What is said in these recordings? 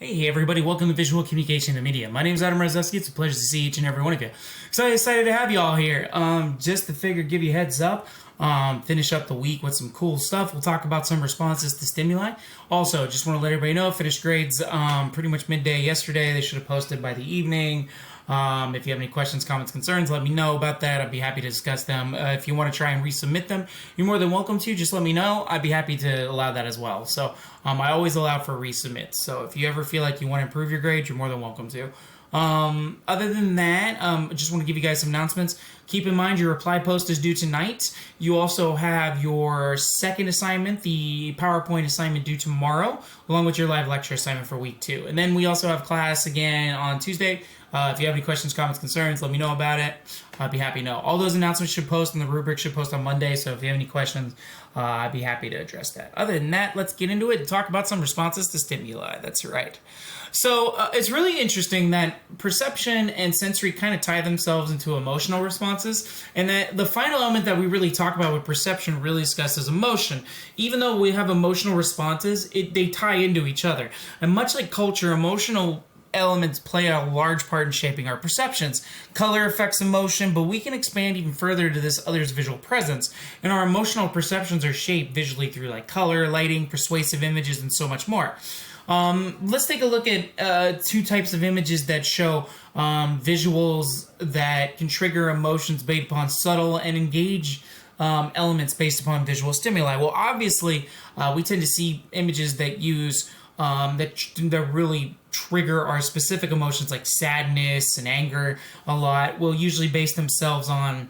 Hey everybody, welcome to Visual Communication and Media. My name is Adam Rozewski. It's a pleasure to see each and every one of you. So excited to have you all here. Just to give you a heads up, finish up the week with some cool stuff. We'll talk about some responses to stimuli. Also, just want to let everybody know, finished grades pretty much midday yesterday. They should have posted by the evening. If you have any questions, comments, concerns, let me know about that. I'd be happy to discuss them. If you want to try and resubmit them, you're more than welcome to. Just let me know. I'd be happy to allow that as well. So I always allow for resubmits. So if you ever feel like you want to improve your grade, you're more than welcome to. Other than that, I just want to give you guys some announcements. Keep in mind your reply post is due tonight. You also have your second assignment, the PowerPoint assignment, due tomorrow, along with your live lecture assignment for week 2. And then we also have class again on Tuesday. If you have any questions, comments, concerns, let me know about it. I'd be happy to know. All those announcements should post, and the rubric should post on Monday. So if you have any questions, I'd be happy to address that. Other than that, let's get into it and talk about some responses to stimuli. That's right. So it's really interesting that perception and sensory kind of tie themselves into emotional responses, and that the final element that we really talk about with perception really discusses emotion. Even though we have emotional responses, they tie into each other. And much like culture, emotional elements play a large part in shaping our perceptions. Color affects emotion, but we can expand even further to this other's visual presence. And our emotional perceptions are shaped visually through like color, lighting, persuasive images, and so much more. Let's take a look at 2 types of images that show visuals that can trigger emotions based upon subtle and engage elements based upon visual stimuli. Well, obviously, we tend to see images that use that really trigger our specific emotions like sadness and anger a lot. Will usually base themselves on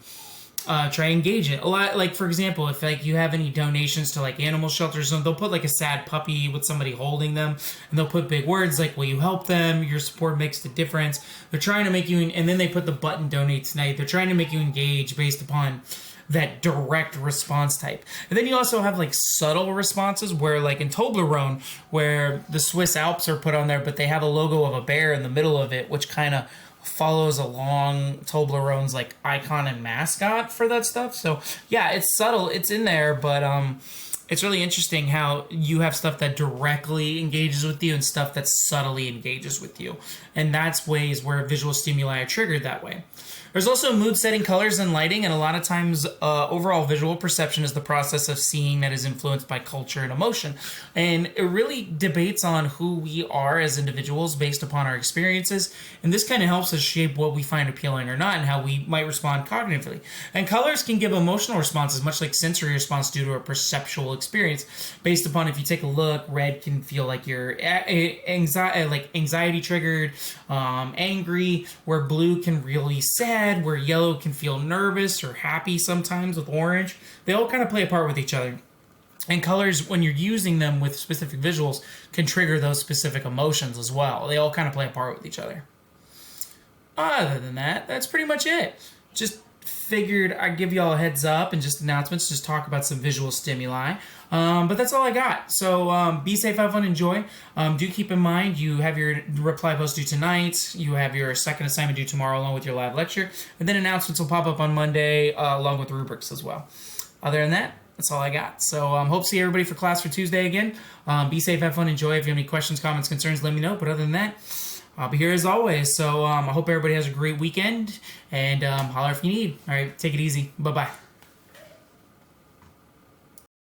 try and engage it a lot. Like, for example, if like you have any donations to like animal shelters, they'll put like a sad puppy with somebody holding them, and they'll put big words like, will you help them, your support makes the difference. They're trying to make you, and then they put the button donate tonight. They're trying to make you engage based upon that direct response type. And then you also have like subtle responses where, like in Toblerone, where the Swiss Alps are put on there, but they have a logo of a bear in the middle of it, which kind of follows along Toblerone's like icon and mascot for that stuff. So yeah, it's subtle, it's in there, but it's really interesting how you have stuff that directly engages with you and stuff that subtly engages with you. And that's ways where visual stimuli are triggered that way. There's also mood setting, colors, and lighting, and a lot of times overall visual perception is the process of seeing that is influenced by culture and emotion. And it really debates on who we are as individuals based upon our experiences, and this kind of helps us shape what we find appealing or not and how we might respond cognitively. And colors can give emotional responses, much like sensory response due to a perceptual experience. Based upon, if you take a look, red can feel like you're anxiety triggered, angry, where blue can really sad, where yellow can feel nervous or happy sometimes with orange. They all kind of play a part with each other. And colors, when you're using them with specific visuals, can trigger those specific emotions as well. They all kind of play a part with each other. Other than that, that's pretty much it. Just figured I'd give you all a heads up and just announcements, just talk about some visual stimuli. But that's all I got. So be safe, have fun, enjoy. Do keep in mind you have your reply post due tonight. You have your second assignment due tomorrow along with your live lecture. And then announcements will pop up on Monday along with rubrics as well. Other than that, that's all I got. So hope to see everybody for class for Tuesday again. Be safe, have fun, enjoy. If you have any questions, comments, concerns, let me know. But other than that, I'll be here as always. So I hope everybody has a great weekend, and holler if you need. All right, take it easy. Bye-bye.